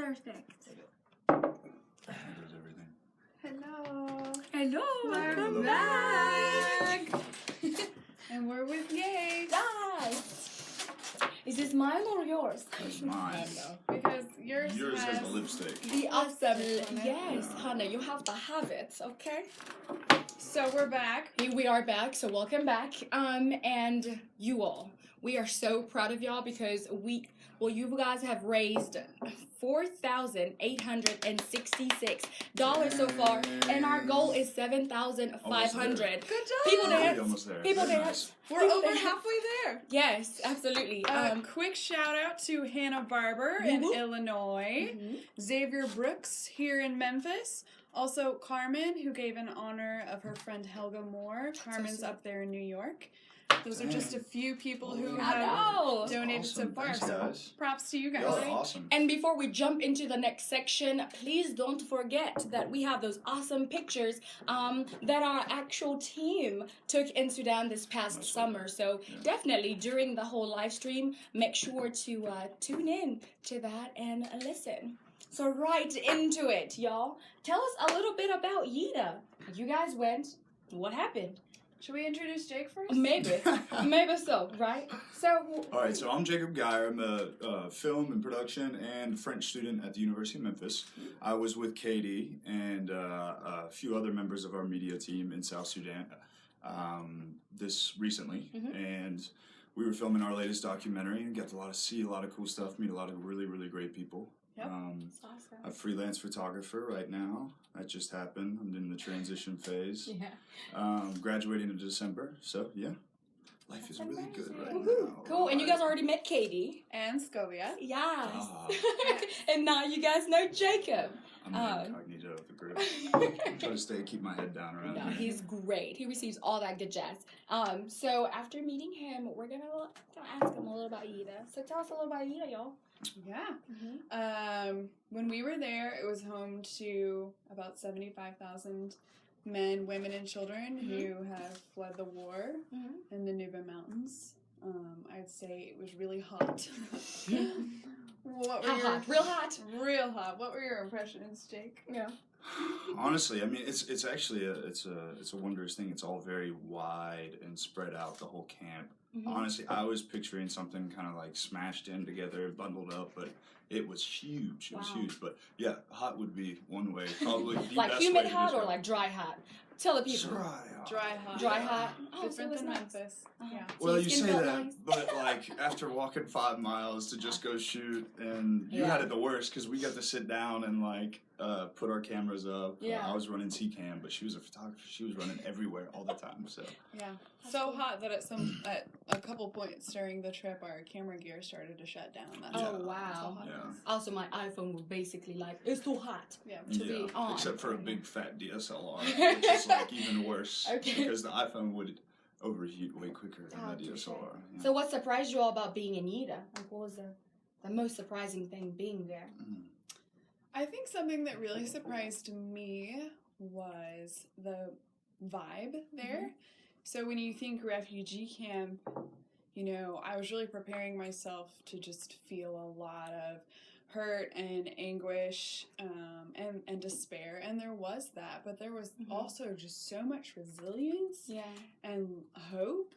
Perfect. There's everything. Hello. Hello. Welcome back. And we're with Yay. Guys. Is this mine or yours? That's I mine. don't know. Because yours has the lipstick. The awesome. Yes, honey, you have to have it, okay? So we're back. We are back, so welcome back. And you all, we are so proud of y'all because you guys have raised $4,866 so far, and our goal is $7,500. Good job. People Really dance. almost there. People Very dance. nice. We're over halfway there. Yes, absolutely. Quick shout out to Hannah Barber in Illinois, Xavier Brooks here in Memphis, also Carmen, who gave in honor of her friend Helga Moore. Carmen's up there in New York. Those are just a few people who have donated so far. Thanks, guys. Props to you guys. Y'all are awesome. And before we jump into the next section, please don't forget that we have those awesome pictures that our actual team took in Sudan this past summer. So definitely during the whole live stream, make sure to tune in to that and listen. So right into it, y'all. Tell us a little bit about Yida. You guys went. What happened? Should we introduce Jake first? Maybe. Maybe so, right? So. All right, so I'm Jacob Geyer. I'm a film and production and French student at the University of Memphis. I was with Katie and a few other members of our media team in South Sudan this recently. And we were filming our latest documentary and got to see a lot of cool stuff, meet a lot of really, really great people. Yep. That's awesome. I'm a freelance photographer right now. That just happened. I'm in the transition phase. Graduating in December. So, yeah. Life is really good right now. Cool. And you guys already met Katie. And Scovia. Yes. And now you guys know Jacob. I'm the incognito of the group. I'm trying to keep my head down around No, here. he's great. He receives all that good jazz. So after meeting him, we're gonna ask him a little about Yida. So tell us a little about Yida, y'all. Yeah. When we were there, it was home to about 75,000 men, women, and children who have fled the war in the Nuba Mountains. I'd say it was really hot. What were Real hot. Real hot. What were your impressions, Jake? Yeah. Honestly, I mean, it's actually it's a wondrous thing. It's all very wide and spread out, the whole camp. Honestly, I was picturing something kind of like smashed in together, bundled up, but it was huge. It was huge. But yeah, hot would be one way, probably the like best humid way to hot describe or like dry hot? Tell the people. Dry hot. Dry hot. Oh, Different so than nice. Memphis. Yeah. Well, So you skin say felt that, nice? but like after walking 5 miles to just go shoot, and you had it the worst because we got to sit down and like put our cameras up. I was running T-Cam, but she was a photographer. She was running everywhere all the time. So yeah, so hot that at a couple points during the trip, our camera gear started to shut down. That's Oh wow! Yeah. Also, my iPhone was basically like, it's too hot. Yeah. To be on. Except for a big fat DSLR, which is like even worse because the iPhone would overheat way quicker than the DSLR. Yeah. So what surprised you all about being in Yida? Like, what was the most surprising thing being there? I think something that really surprised me was the vibe there. So when you think refugee camp, you know, I was really preparing myself to just feel a lot of hurt and anguish and despair, and there was that, but there was also just so much resilience and hope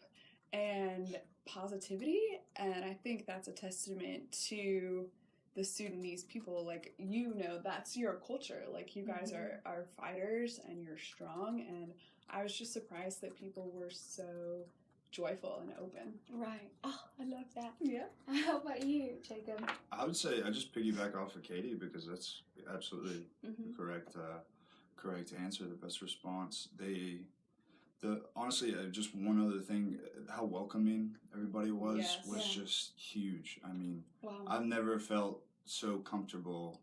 and positivity, and I think that's a testament to the Sudanese people. Like, you know, that's your culture. Like, you guys are fighters and you're strong, and I was just surprised that people were so joyful and open. Right. Oh, I love that. Yeah. How about you, Jacob? I would say I just piggyback off of Katie because that's absolutely correct answer, the best response. Honestly, just one other thing, how welcoming everybody was just huge. I mean, I've never felt so comfortable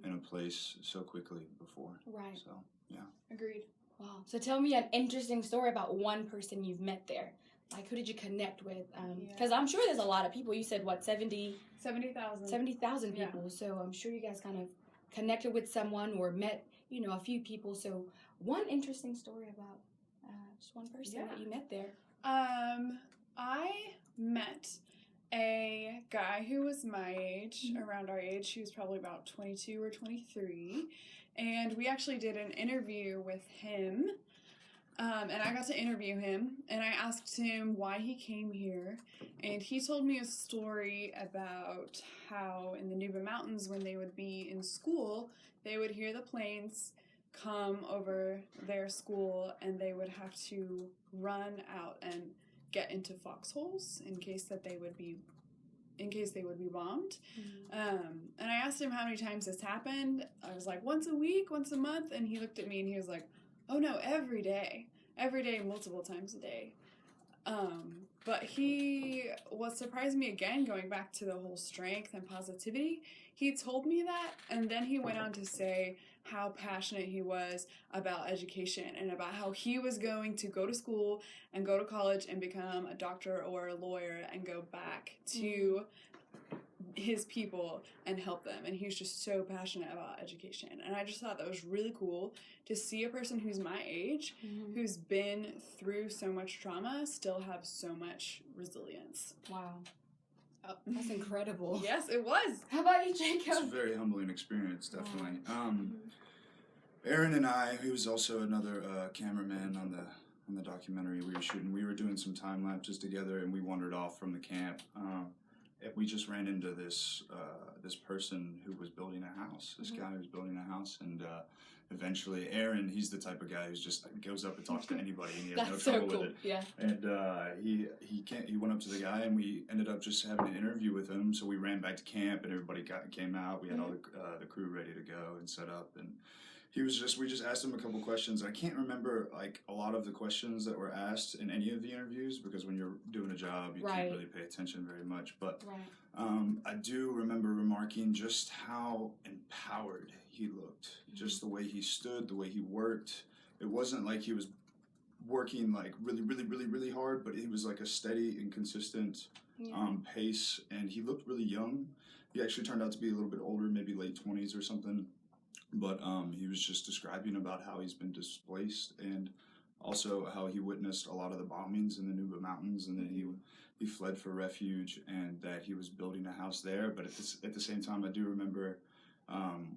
in a place so quickly before. Right. So, yeah. Agreed. Wow. So tell me an interesting story about one person you've met there. Like, who did you connect with? Because I'm sure there's a lot of people. You said, what, 70,000? 70,000 people. Yeah. So I'm sure you guys kind of connected with someone or met, you know, a few people. So one interesting story about just one person that you met there. I met a guy who was my age, around our age. He was probably about 22 or 23. And we actually did an interview with him. And I got to interview him, and I asked him why he came here, and he told me a story about how in the Nuba Mountains, when they would be in school, they would hear the planes come over their school, and they would have to run out and get into foxholes in case they would be bombed. And I asked him how many times this happened. I was like, once a week, once a month, and he looked at me and he was like, oh no, every day, multiple times a day. But what surprised me again, going back to the whole strength and positivity, he told me that, and then he went on to say how passionate he was about education and about how he was going to go to school and go to college and become a doctor or a lawyer and go back to his people and help them. And he was just so passionate about education. And I just thought that was really cool to see a person who's my age, who's been through so much trauma, still have so much resilience. Wow. Oh, that's incredible. Yes, it was. How about you, Jacob? It's a very humbling experience, definitely. Aaron and I, he was also another cameraman on the documentary we were shooting. We were doing some time lapses together, and we wandered off from the camp. We just ran into this person who was building a house. This guy who was building a house, and eventually, Aaron, he's the type of guy who's just goes up and talks to anybody, and he has no trouble with it. Yeah. And he went up to the guy, and we ended up just having an interview with him. So we ran back to camp, and everybody came out. We had all the crew ready to go and set up, and we just asked him a couple questions. I can't remember like a lot of the questions that were asked in any of the interviews, because when you're doing a job, you can't really pay attention very much. But I do remember remarking just how empowered he looked, just the way he stood, the way he worked. It wasn't like he was working like really hard, but it was like a steady and consistent pace, and he looked really young. He actually turned out to be a little bit older, maybe late 20s or something. But he was just describing about how he's been displaced, and also how he witnessed a lot of the bombings in the Nuba Mountains, and then he fled for refuge, and that he was building a house there. But at the same time, I do remember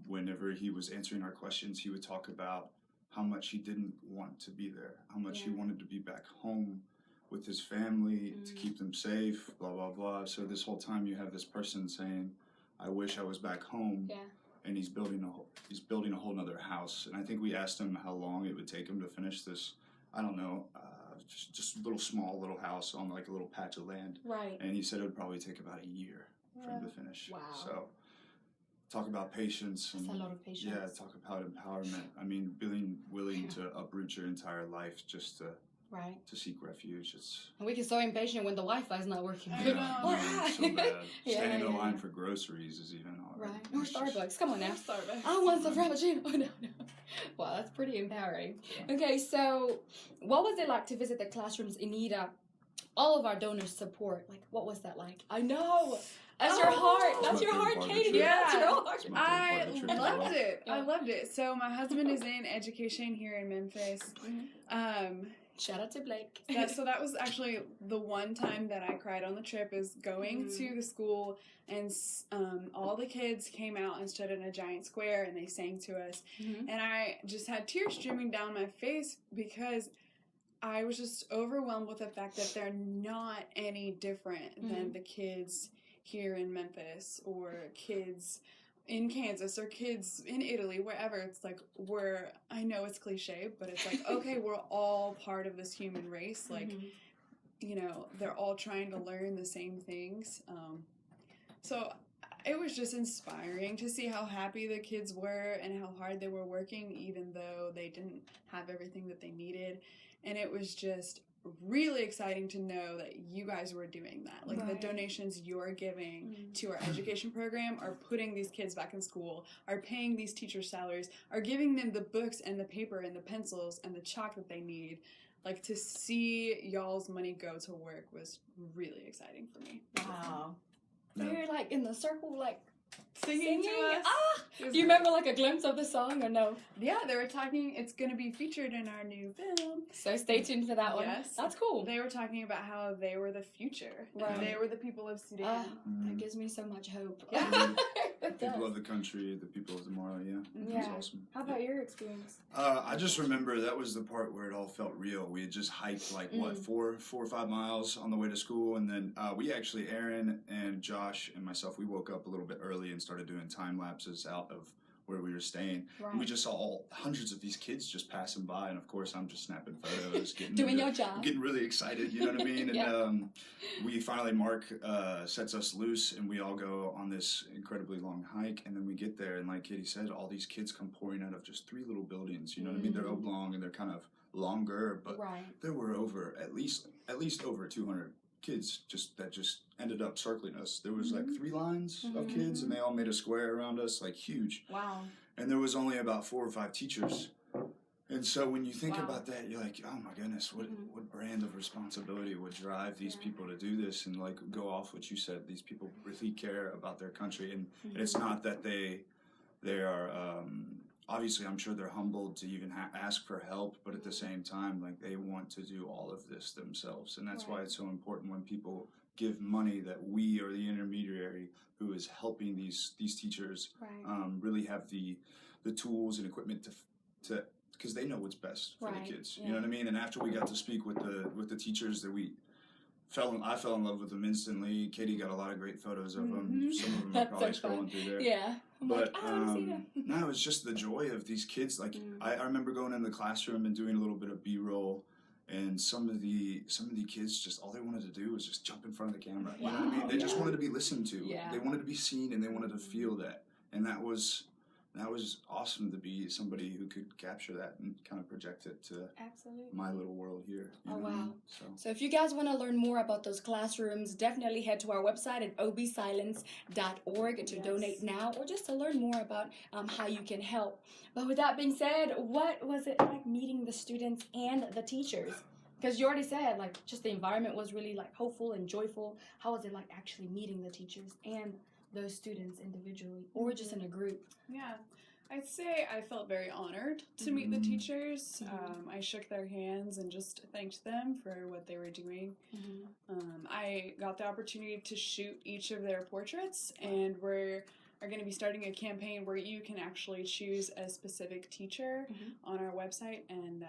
whenever he was answering our questions, he would talk about how much he didn't want to be there, how much he wanted to be back home with his family, to keep them safe, blah, blah, blah. So this whole time you have this person saying, I wish I was back home. Yeah. And he's building a whole nother house. And I think we asked him how long it would take him to finish this, I don't know, just a small little house on like a little patch of land. Right. And he said it would probably take about a year for him to finish. Wow. So talk about patience. That's a lot of patience. Yeah, talk about empowerment. I mean, being willing to uproot your entire life just to seek refuge. And we get so impatient when the Wi-Fi is not working. I know, it's so bad. Standing in line for groceries is even hard. Right. Or Starbucks. Come on now. Starbucks. I want some Frappuccino. Oh, no. Wow, that's pretty empowering. Yeah. Okay, so what was it like to visit the classrooms in need of all of our donors' support? Like, what was that like? I know. That's your heart. That's your heart, Katie. Yeah. That's your heart. I loved it. I loved it. So my husband is in education here in Memphis. Shout out to Blake. So that was actually the one time that I cried on the trip, is going to the school, and all the kids came out and stood in a giant square and they sang to us. And I just had tears streaming down my face, because I was just overwhelmed with the fact that they're not any different than the kids here in Memphis, or kids in Kansas, or kids in Italy, wherever. It's like, I know it's cliche, but it's like, okay, we're all part of this human race. Like, you know, they're all trying to learn the same things. So it was just inspiring to see how happy the kids were and how hard they were working, even though they didn't have everything that they needed. And it was just really exciting to know that you guys were doing that. Like, the donations you're giving to our education program are putting these kids back in school, are paying these teachers' salaries, are giving them the books and the paper and the pencils and the chalk that they need. Like, to see y'all's money go to work was really exciting for me. Wow. So you're like in the circle, like singing to us. Ah! It was Do you great. remember like a glimpse of the song or no? Yeah, they were talking. It's going to be featured in our new film. So stay tuned for that one. Yes. That's cool. They were talking about how they were the future. Right. They were the people of Sudan. Ah, that gives me so much hope. Yeah. The It people does. of the country, the people of tomorrow, yeah. Yeah. That's awesome. How about your experience? I just remember that was the part where it all felt real. We had just hiked like what, 4 or 5 miles on the way to school, and then we actually, Aaron and Josh and myself, we woke up a little bit early and started doing time lapses out of where we were staying. Right. And we just saw hundreds of these kids just passing by, and of course I'm just snapping photos, Doing your job. getting really excited, you know what I mean? Yeah. And we finally, Mark sets us loose, and we all go on this incredibly long hike, and then we get there, and like Katie said, all these kids come pouring out of just 3 little buildings, you know what I mean? They're oblong, and they're kind of longer, but Right. there were over at least over 200 kids that just ended up circling us. There was like 3 lines of kids, and they all made a square around us, like huge. Wow. And there was only about 4 or 5 teachers. And so when you think Wow. about that, you're like, oh my goodness, what brand of responsibility would drive these people to do this? And like go off what you said, these people really care about their country, and it's not that they are obviously, I'm sure they're humbled to even ask for help, but at the same time, like they want to do all of this themselves, and that's why it's so important when people give money that we or the intermediary who is helping these teachers really have the tools and equipment to because they know what's best for the kids. You know what I mean? And after we got to speak with the teachers that I fell in love with them instantly. Katie got a lot of great photos of them. Some of them are That's probably so scrolling fun. through there. Yeah. I'm But like, I want to see them. no, it's just the joy of these kids. Like I remember going in the classroom and doing a little bit of B-roll, and some of the kids just all they wanted to do was just jump in front of the camera. You know what I mean? They just wanted to be listened to. Yeah. They wanted to be seen, and they wanted to feel that. And that was awesome to be somebody who could capture that and kind of project it to Absolutely. my little world here. You Oh, know what I wow. mean? So if you guys want to learn more about those classrooms, definitely head to our website at obsilence.org to donate now, or just to learn more about how you can help. But with that being said, what was it like meeting the students and the teachers? Because you already said, like, just the environment was really, like, hopeful and joyful. How was it like actually meeting the teachers and those students individually, or just in a group? Yeah, I'd say I felt very honored to meet the teachers. I shook their hands and just thanked them for what they were doing. I got the opportunity to shoot each of their portraits, and we're going to be starting a campaign where you can actually choose a specific teacher on our website and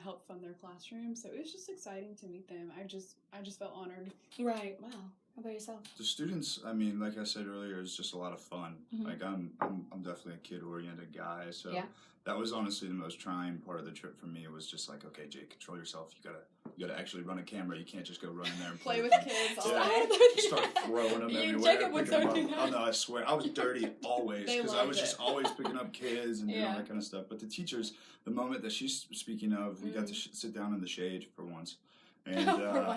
help fund their classroom. So it was just exciting to meet them. I just felt honored. Right. Wow. How about yourself? The students, I mean, like I said earlier, is just a lot of fun. Like I'm definitely a kid-oriented guy, so that was honestly the most trying part of the trip for me. It was just like, okay, Jake, control yourself. You gotta actually run a camera. You can't just go run in there and Play with kids all Yeah. day. Start throwing them everywhere. Jacob would picking 'em start doing up. that. Oh no, I swear, I was dirty always They because I loved was just it. always picking up kids and doing all Yeah. that kind of stuff. But the teachers, the moment that she's speaking of, we got to sit down in the shade for once. And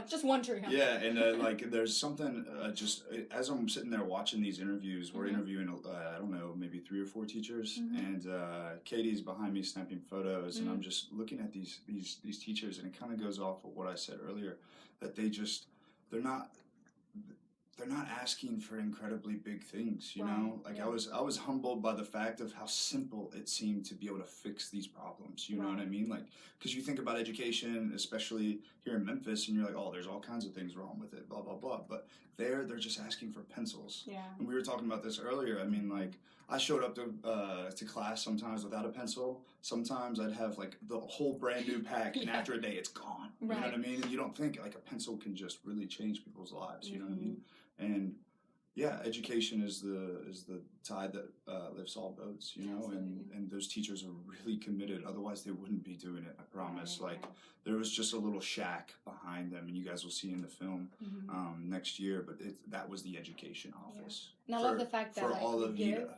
just one tree. Huh? yeah, and like there's something just as I'm sitting there watching these interviews, we're interviewing I don't know, maybe 3 or 4 teachers, and Katie's behind me snapping photos, and I'm just looking at these teachers, and it kind of goes off of what I said earlier, that they're not asking for incredibly big things, you know? Like I was humbled by the fact of how simple it seemed to be able to fix these problems, you know what I mean? Like, because you think about education, especially here in Memphis, and you're like, oh, there's all kinds of things wrong with it, blah, blah, blah. But they're just asking for pencils. Yeah. And we were talking about this earlier. I mean, like, I showed up to class sometimes without a pencil. Sometimes I'd have, like, the whole brand new pack, and after a day, it's gone. You know what I mean? And you don't think, like, a pencil can just really change people's lives, you know what I mean? And yeah, education is the tide that lifts all boats, you know, and those teachers are really committed. Otherwise, they wouldn't be doing it. I promise. There was just a little shack behind them, and you guys will see in the film next year. But that was the education office. And I love the fact that all of we give,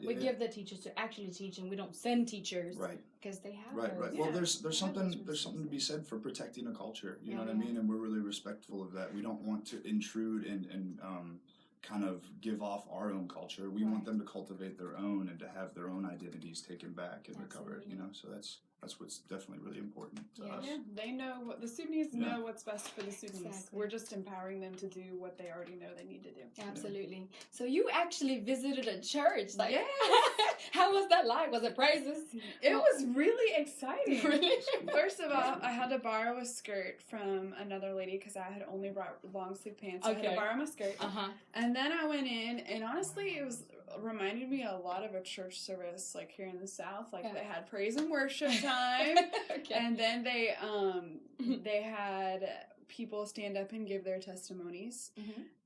we give the teachers to actually teach, and we don't send teachers, because they have right. those. Well, Yeah. there's something to be said for protecting a culture. You know what I mean? And we're really respectful of that. We don't want to intrude and kind of give off our own culture. We want them to cultivate their own and to have their own identities taken back and recovered. You know, so that's that's what's definitely really important to us. Yeah, they know what the Sudanese know what's best for the Sudanese. Exactly. We're just empowering them to do what they already know they need to do. Absolutely. So you actually visited a church. Like, Yes. How was that like? Was it praises? It was really exciting. Really? First of all, I had to borrow a skirt from another lady because I had only brought long sleeve pants. So I had to borrow my skirt. And then I went in, and honestly, it was reminded me a lot of a church service like here in the South. Like they had praise and worship time, and then they had people stand up and give their testimonies,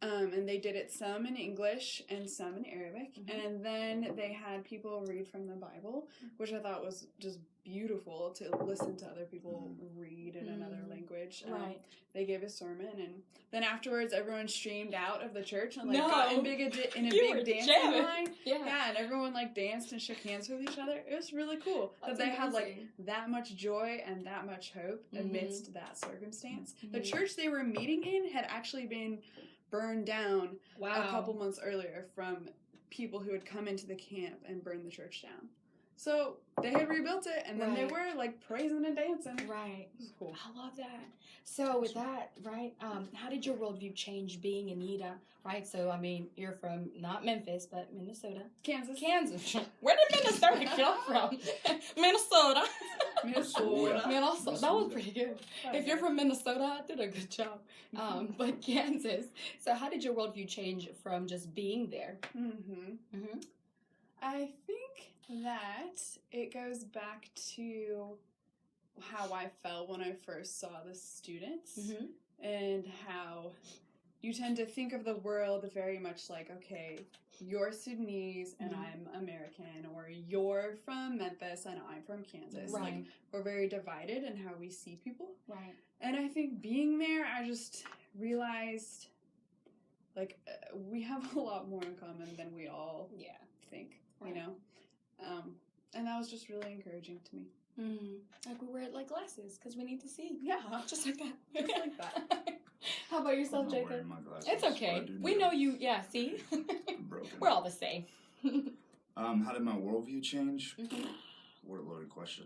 and they did it some in English and some in Arabic, and then they had people read from the Bible, which I thought was just beautiful to listen to other people read in another language. Right. They gave a sermon, and then afterwards everyone streamed out of the church and like got in a big dancing line. Yeah, and everyone like danced and shook hands with each other. It was really cool that they had like that much joy and that much hope amidst that circumstance. The church they were meeting in had actually been burned down a couple months earlier from people who had come into the camp and burned the church down. So they had rebuilt it, and then they were like praising and dancing. Right. It was cool. I love that. So with that, right, how did your worldview change being in Nita, right? So, I mean, you're from not Memphis, but Minnesota. Kansas. Where did Minnesota come from? Minnesota. Minnesota. That was pretty good. If you're from Minnesota, I did a good job. But Kansas. So how did your worldview change from just being there? I think that it goes back to how I felt when I first saw the students and how you tend to think of the world very much like, okay, you're Sudanese and I'm American, or you're from Memphis and I'm from Kansas. Right. Like, we're very divided in how we see people. Right. And I think being there, I just realized, like, we have a lot more in common than we all think, you know? And that was just really encouraging to me. Like we wear like glasses because we need to see. Yeah. Just like that. Just like that. How about yourself, I'm not Jacob? wearing my glasses, It's okay. We know you. Yeah, see? I'm broken. We're all the same. How did my worldview change? What a loaded question.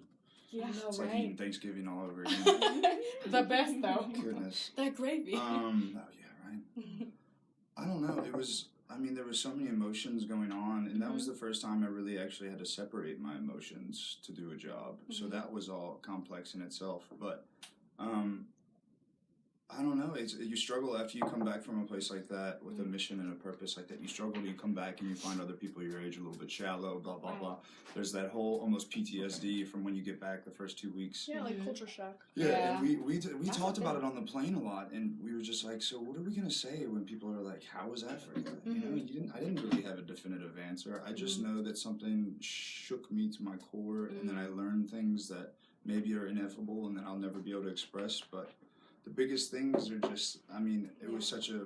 Yeah, I know, It's right? like eating Thanksgiving all over again. The best, though. Goodness. That gravy. Oh, yeah, right. I don't know. There was so many emotions going on, and that was the first time I really actually had to separate my emotions to do a job. So that was all complex in itself. But I don't know. You struggle after you come back from a place like that with a mission and a purpose like that. You struggle. You come back and you find other people your age a little bit shallow. Blah blah blah. There's that whole almost PTSD from when you get back the first 2 weeks. Yeah, like culture shock. Yeah, and we talked about it on the plane a lot, and we were just like, so what are we gonna say when people are like, how was that for you? You know, I didn't really have a definitive answer. I just know that something shook me to my core, and then I learned things that maybe are ineffable and that I'll never be able to express, but the biggest things are just, it was such a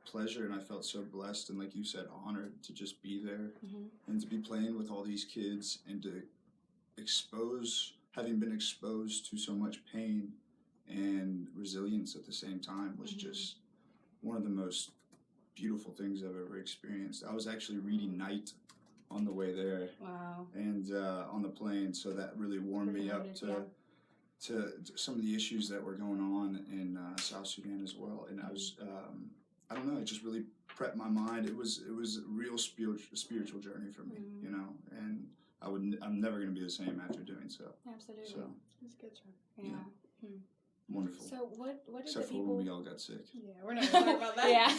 pleasure, and I felt so blessed and, like you said, honored to just be there and to be playing with all these kids and to having been exposed to so much pain and resilience at the same time was just one of the most beautiful things I've ever experienced. I was actually reading Night on the way there. Wow. And on the plane, so that really warmed me up to some of the issues that were going on in South Sudan as well. And I was, I don't know, it just really prepped my mind. It was a real spiritual journey for me, you know, and I'm never going to be the same after doing so. Absolutely. So, It's good job. Yeah. Wonderful. So what did Except the for people... when we all got sick. Yeah, we're not going to talk about that. Yeah.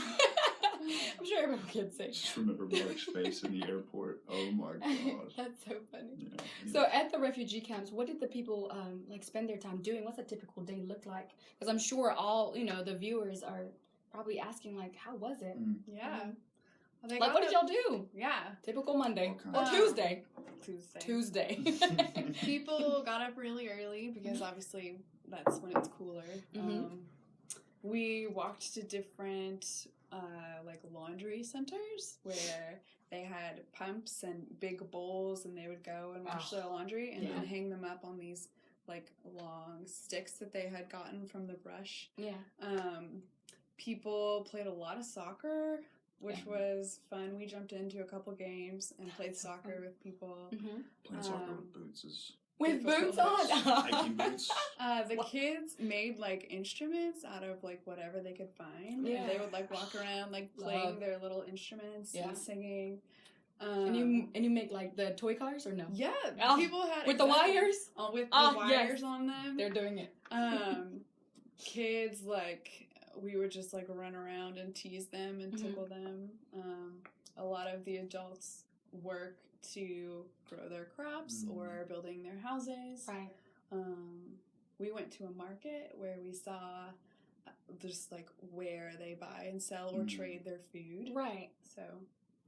I'm sure everyone gets sick. Just remember Mark's face in the airport. Oh my gosh. That's so funny. Yeah. So at the refugee camps, what did the people spend their time doing? What's a typical day look like? Because I'm sure all the viewers are probably asking like, how was it? Yeah. Well, like what did y'all do? Yeah. Typical Monday or Okay. Tuesday. Tuesday. People got up really early because obviously that's when it's cooler. We walked to different laundry centers where they had pumps and big bowls, and they would go and wash their laundry and then hang them up on these like long sticks that they had gotten from the brush. Yeah. People played a lot of soccer, which was fun. We jumped into a couple games and played soccer with people. Playing soccer with boots is With difficult. boots on? Hiking boots. The kids made like instruments out of like whatever they could find. Yeah. And they would like walk around like playing their little instruments Yeah. and singing. And you make like the toy cars or no? Yeah, Oh, people had with the wires? with the Oh, wires yes. on them. They're doing it. Kids like we would just like run around and tease them and tickle them. A lot of the adults work to grow their crops or building their houses. Right. We went to a market where we saw just like where they buy and sell or trade their food. Right. So,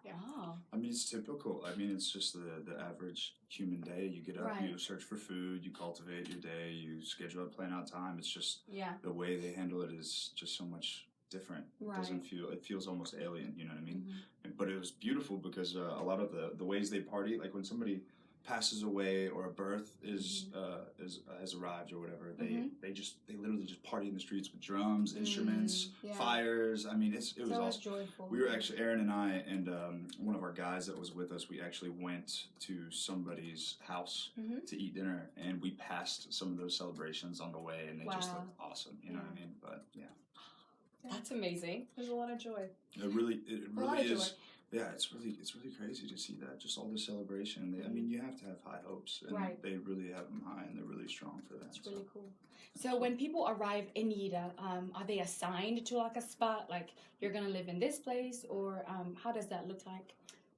yeah. Oh. I mean, it's typical. I mean, it's just the average human day. You get up, Right. you search for food, you cultivate your day, you schedule out, plan out time. It's just Yeah. the way they handle it is just so much different. Right. It feels almost alien, you know what I mean? But it was beautiful because a lot of the ways they party, like when somebody passes away or a birth has arrived or whatever, they literally just party in the streets with drums, instruments, fires. I mean, it was so awesome. joyful. We were actually, Aaron and I and one of our guys that was with us, we actually went to somebody's house to eat dinner, and we passed some of those celebrations on the way, and they just looked awesome, you know what I mean? But yeah. That's amazing. There's a lot of joy. It really joy. is. Yeah, it's really crazy to see that. Just all the celebration. I mean, you have to have high hopes, and they really have them high, and they're really strong for that. It's really cool. So when people arrive in Yida, are they assigned to like a spot, like you're gonna live in this place, or how does that look like?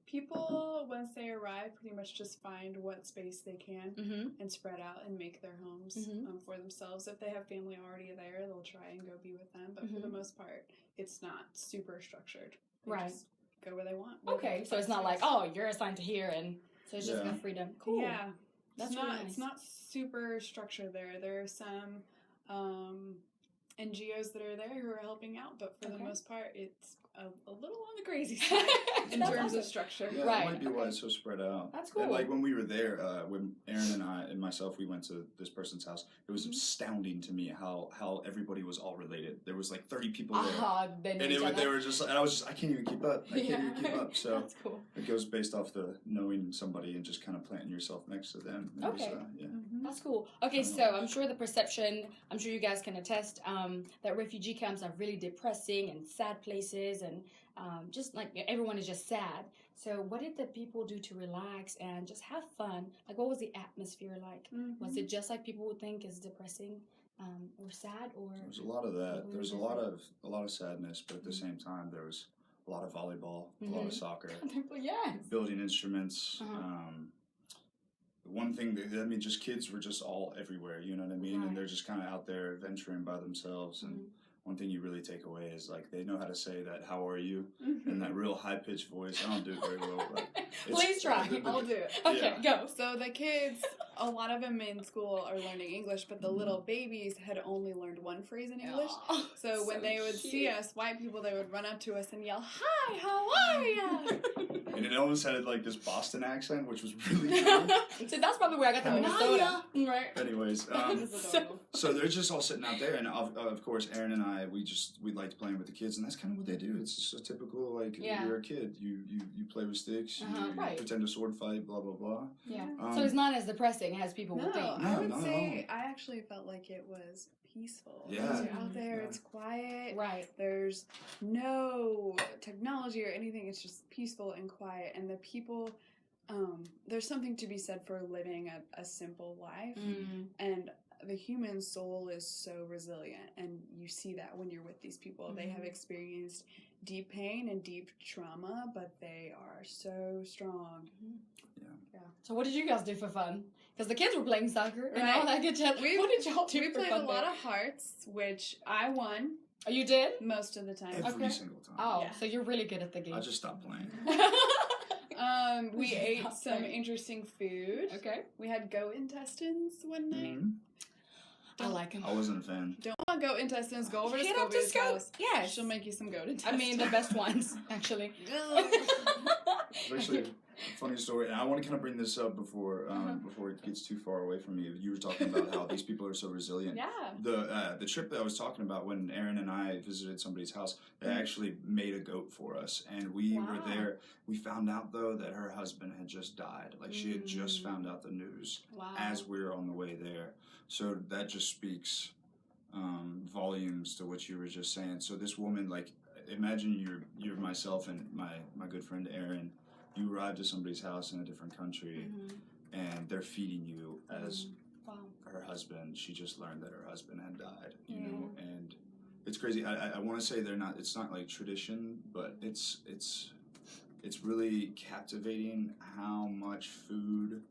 People, once they arrive, pretty much just find what space they can and spread out and make their homes for themselves. If they have family already there, they'll try and go be with them. But for the most part, it's not super structured. They just go where they want. Okay, so it's not like, oh, you're assigned to here, and so it's just got freedom. Cool. Yeah. That's it's not, really nice. It's not super structured there. There are some NGOs that are there who are helping out, but for the most part, it's a little on the crazy side in terms of structure. Yeah, that might be why it's so spread out. That's cool. And like when we were there, when Aaron and I and myself, we went to this person's house, it was astounding to me how everybody was all related. There was like 30 people there. And they were just, and I was just, I can't even keep up. I can't even keep up. So that's cool. It goes based off the knowing somebody and just kind of planting yourself next to them. It Okay. Was, That's cool. Okay, so I'm sure the perception, I'm sure you guys can attest, that refugee camps are really depressing and sad places, and just like everyone is just sad. So what did the people do to relax and just have fun? Like, what was the atmosphere like? Was it just like people would think is depressing or sad, or? There's a lot of that. There's a lot of sadness, but at the same time, there was a lot of volleyball, a lot of soccer, Yes. building instruments. One thing that, just kids were just all everywhere, you know what I mean? Right. And they're just kind of out there venturing by themselves. And one thing you really take away is like they know how to say that "How are you?" in that real high pitched voice. I don't do it very well. But Please try. I'll do it. Okay, go. So the kids, a lot of them in school are learning English, but the little babies had only learned one phrase in English. Oh, so when they would cute. see us, white people, they would run up to us and yell, "Hi, how are ya?" And it almost had like this Boston accent, which was really cool. So that's probably where I got the Minnesota. Right. Anyways, so they're just all sitting out there, and of course, Aaron and I, we liked playing with the kids, and that's kind of what they do. It's just a typical like you're a kid, you play with sticks, you pretend to sword fight, blah blah blah. Yeah. So it's not as depressing as people would think. I would say I actually felt like it was peaceful. Yeah. Because you're out there, it's quiet. Right. There's no technology or anything. It's just peaceful and quiet. And the people, there's something to be said for living a simple life. And the human soul is so resilient. And you see that when you're with these people. They have experienced deep pain and deep trauma, but they are so strong. Yeah. So what did you guys do for fun? Because the kids were playing soccer and Right. all that good stuff. What did y'all do We for played fun a lot of hearts, which I won Oh, you did? most of the time. Every single time. Oh, Yeah. so you're really good at the game. I just stopped playing. We ate Stop some playing. interesting food. Okay. We had goat intestines one night. I like them. I wasn't a fan. Don't want goat intestines? Go over to Hit up to Scobia's Scope. house. Yes. She'll make you some goat I intestines. mean, the best ones, actually. Especially funny story. And I want to kind of bring this up before it gets too far away from you. You were talking about how these people are so resilient. Yeah. The trip that I was talking about when Aaron and I visited somebody's house, they actually made a goat for us, and we were there. We found out though that her husband had just died. Like she had just found out the news as we were on the way there. So that just speaks volumes to what you were just saying. So this woman, like, imagine you're myself and my good friend Aaron. You arrive to somebody's house in a different country, and they're feeding you as her husband. She just learned that her husband had died. You know, and it's crazy. I want to say they're not. It's not like tradition, but it's really captivating how much food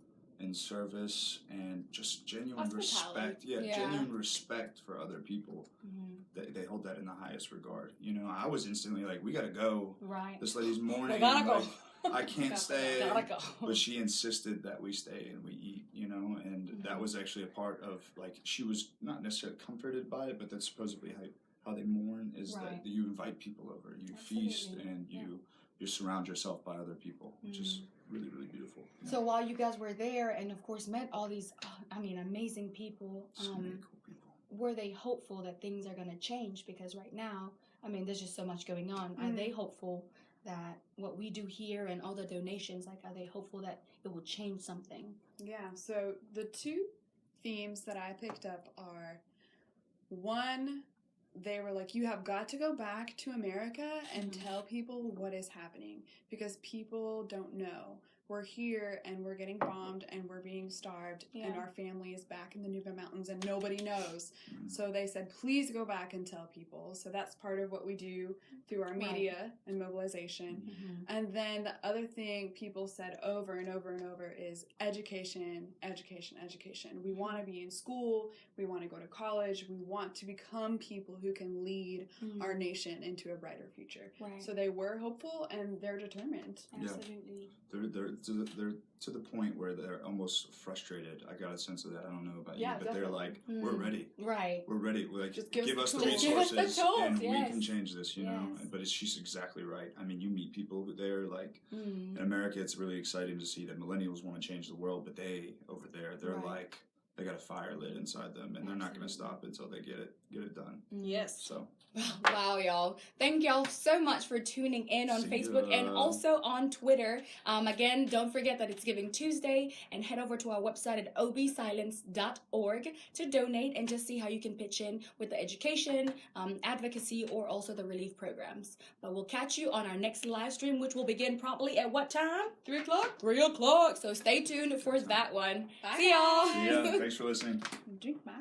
and service and just genuine respect. Genuine respect for other people. They hold that in the highest regard. You know, I was instantly like, we gotta go. Right. This lady's mourning. We gotta go. I can't stay. Gotta go. But she insisted that we stay and we eat, you know, and that was actually a part of, like, she was not necessarily comforted by it, but that's supposedly how they mourn is that you invite people over, you feast, and you surround yourself by other people, which is really, really beautiful. Yeah. So while you guys were there and of course met all these, amazing people, So many cool people. were they hopeful that things are going to change? Because right now, there's just so much going on. Are they hopeful that what we do here and all the donations, like, are they hopeful that it will change something? Yeah, so the two themes that I picked up are, one, they were like, you have got to go back to America and tell people what is happening, because people don't know. We're here and we're getting bombed and we're being starved and our family is back in the Nuba Mountains and nobody knows. So they said, please go back and tell people. So that's part of what we do through our media and mobilization. And then the other thing people said over and over and over is education, education, education. We want to be in school. We want to go to college. We want to become people who can lead our nation into a brighter future. Right. So they were hopeful and they're determined. Absolutely. They're to the point where they're almost frustrated. I got a sense of that. I don't know about you, but definitely. they're like, we're ready. Right. We're ready. We're like, Just give us the tools. resources, Give us the tools, and we yes. can change this, you know. Yes. But she's exactly right. I mean, you meet people who they're like, in America, it's really exciting to see that millennials want to change the world, but they, over there, they're like, they got a fire lit inside them, and they're not going to stop until they get it done. Yes. So. Wow, y'all. Thank y'all so much for tuning in on Facebook and also on Twitter. Again, don't forget that it's Giving Tuesday, and head over to our website at obsilence.org to donate and just see how you can pitch in with the education, advocacy, or also the relief programs. But we'll catch you on our next live stream, which will begin promptly at what time? 3 o'clock? 3 o'clock. So stay tuned for that one. Bye. See y'all. See ya. Thanks for listening. Drink my